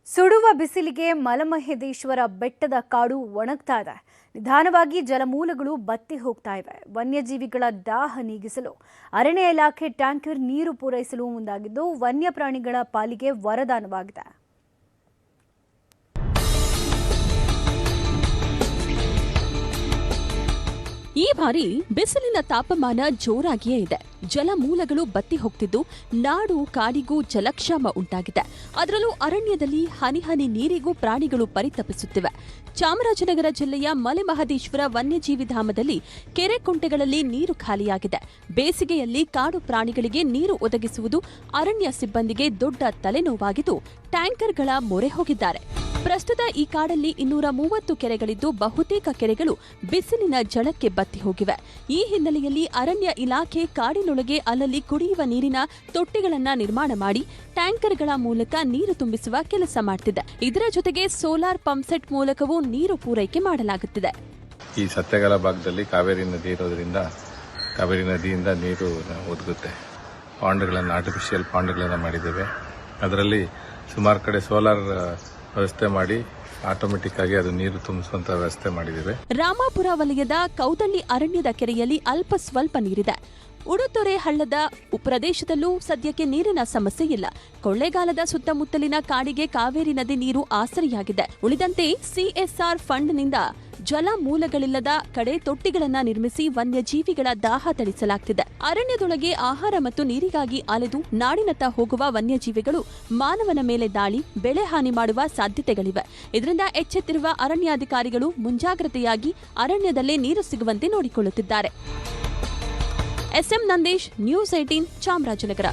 ಸುಡುವ ಬಿಸಿಲಿಗೆ ಮಲಮಹದೇಶ್ವರ ಬೆಟ್ಟದ ಕಾಡು ಒಣಗ್ತಾ ಇದೆ. ನಿಧಾನವಾಗಿ ಜಲಮೂಲಗಳು ಬತ್ತಿ ಹೋಗ್ತಾ ಇವೆ. ವನ್ಯಜೀವಿಗಳ ದಾಹ ನೀಗಿಸಲು ಅರಣ್ಯ ಇಲಾಖೆ ಟ್ಯಾಂಕರ್ ನೀರು ಪೂರೈಸಲು ಮುಂದಾಗಿದ್ದು ವನ್ಯಪ್ರಾಣಿಗಳ ಪಾಲಿಗೆ ವರದಾನವಾಗಿದೆ. ಈ ಬಾರಿ ಬಿಸಿಲಿನ ತಾಪಮಾನ ಜೋರಾಗಿಯೇ ಇದೆ. ಜಲಮೂಲಗಳು ಬತ್ತಿ ಹೋಗ್ತಿದ್ದು ನಾಡು ಕಾಡಿಗೂ ಜಲಕ್ಷಾಮ ಉಂಟಾಗಿದೆ. ಅದರಲ್ಲೂ ಅರಣ್ಯದಲ್ಲಿ ಹನಿ ಹನಿ ನೀರಿಗೂ ಪ್ರಾಣಿಗಳು ಪರಿತಪಿಸುತ್ತಿವೆ. ಚಾಮರಾಜನಗರ ಜಿಲ್ಲೆಯ ಮಲೆಮಹದೇಶ್ವರ ವನ್ಯಜೀವಿ ಧಾಮದಲ್ಲಿ ಕೆರೆ ಕುಂಟೆಗಳಲ್ಲಿ ನೀರು ಖಾಲಿಯಾಗಿದೆ. ಬೇಸಿಗೆಯಲ್ಲಿ ಕಾಡು ಪ್ರಾಣಿಗಳಿಗೆ ನೀರು ಒದಗಿಸುವುದು ಅರಣ್ಯ ಸಿಬ್ಬಂದಿಗೆ ದೊಡ್ಡ ತಲೆನೋವಾಗಿದ್ದು ಟ್ಯಾಂಕರ್ಗಳ ಮೊರೆ ಹೋಗಿದ್ದಾರೆ. ಪ್ರಸ್ತುತ ಈ ಕಾಡಲ್ಲಿ 230 ಕೆರೆಗಳಿದ್ದು ಬಹುತೇಕ ಕೆರೆಗಳು ಬಿಸಿಲಿನ ಝಳಕ್ಕೆ ಬತ್ತಿ ಹೋಗಿವೆ. ಈ ಹಿನ್ನೆಲೆಯಲ್ಲಿ ಅರಣ್ಯ ಇಲಾಖೆ ಕಾಡಿನೊಳಗೆ ಅಲ್ಲಲ್ಲಿ ಕುಡಿಯುವ ನೀರಿನ ತೊಟ್ಟಿಗಳನ್ನ ನಿರ್ಮಾಣ ಮಾಡಿ ಟ್ಯಾಂಕರ್ಗಳ ಮೂಲಕ ನೀರು ತುಂಬಿಸುವ ಕೆಲಸ ಮಾಡ್ತಿದೆ. ಇದರ ಜೊತೆಗೆ ಸೋಲಾರ್ ಪಂಪ್ಸೆಟ್ ಮೂಲಕವೂ ನೀರು ಪೂರೈಕೆ ಮಾಡಲಾಗುತ್ತಿದೆ. ಈ ಸತ್ಯಗಾಲ ಭಾಗದಲ್ಲಿ ಕಾವೇರಿ ನದಿ ಇರೋದ್ರಿಂದ ಕಾವೇರಿ ನದಿಯಿಂದ ನೀರು ಒದಗುತ್ತೆ. ಪಾಂಡ್ಗಳನ್ನು ಆರ್ಟಿಫಿಷಿಯಲ್ ಪಾಂಡ್ಗಳನ್ನು ಮಾಡಿದ್ದೇವೆ. ಅದರಲ್ಲಿ ಸುಮಾರು ಕಡೆ ಸೋಲಾರ್ ವ್ಯವಸ್ಥೆ ಮಾಡಿ ಆಟೋಮೆಟಿಕ್ ಆಗಿ ಅದು ನೀರು ತುಂಬಿಸುವಂತ ವ್ಯವಸ್ಥೆ ಮಾಡಿದ್ದೇವೆ. ರಾಮಾಪುರ ವಲಯದ ಕೌದಳ್ಳಿ ಅರಣ್ಯದ ಕೆರೆಯಲ್ಲಿ ಅಲ್ಪ ಸ್ವಲ್ಪ ನೀರಿದೆ. ಉಡುತೊರೆ ಹಳ್ಳದ ಪ್ರದೇಶದಲ್ಲೂ ಸದ್ಯಕ್ಕೆ ನೀರಿನ ಸಮಸ್ಯೆ ಇಲ್ಲ. ಕೊಳ್ಳೇಗಾಲದ ಸುತ್ತಮುತ್ತಲಿನ ಕಾಡಿಗೆ ಕಾವೇರಿ ನದಿ ನೀರು ಆಸರೆಯಾಗಿದೆ. ಉಳಿದಂತೆ ಸಿಎಸ್ಆರ್ ಫಂಡ್ನಿಂದ ಜಲ ಮೂಲಗಳಿಲ್ಲದ ಕಡೆ ತೊಟ್ಟಿಗಳನ್ನ ನಿರ್ಮಿಸಿ ವನ್ಯಜೀವಿಗಳ ದಾಹ ತಣಿಸಲಾಗುತ್ತಿದೆ. ಅರಣ್ಯದೊಳಗೆ ಆಹಾರ ಮತ್ತು ನೀರಿಗಾಗಿ ಅಲೆದು ನಾಡಿನತ್ತ ಹೋಗುವ ವನ್ಯಜೀವಿಗಳು ಮಾನವನ ಮೇಲೆ ದಾಳಿ, ಬೆಳೆ ಹಾನಿ ಮಾಡುವ ಸಾಧ್ಯತೆಗಳಿವೆ. ಇದರಿಂದ ಎಚ್ಚೆತ್ತಿರುವ ಅರಣ್ಯಾಧಿಕಾರಿಗಳು ಮುಂಜಾಗ್ರತೆಯಾಗಿ ಅರಣ್ಯದಲ್ಲೇ ನೀರು ಸಿಗುವಂತೆ ನೋಡಿಕೊಳ್ಳುತ್ತಿದ್ದಾರೆ. S M Nandesh, news 18, Chamarajanagar.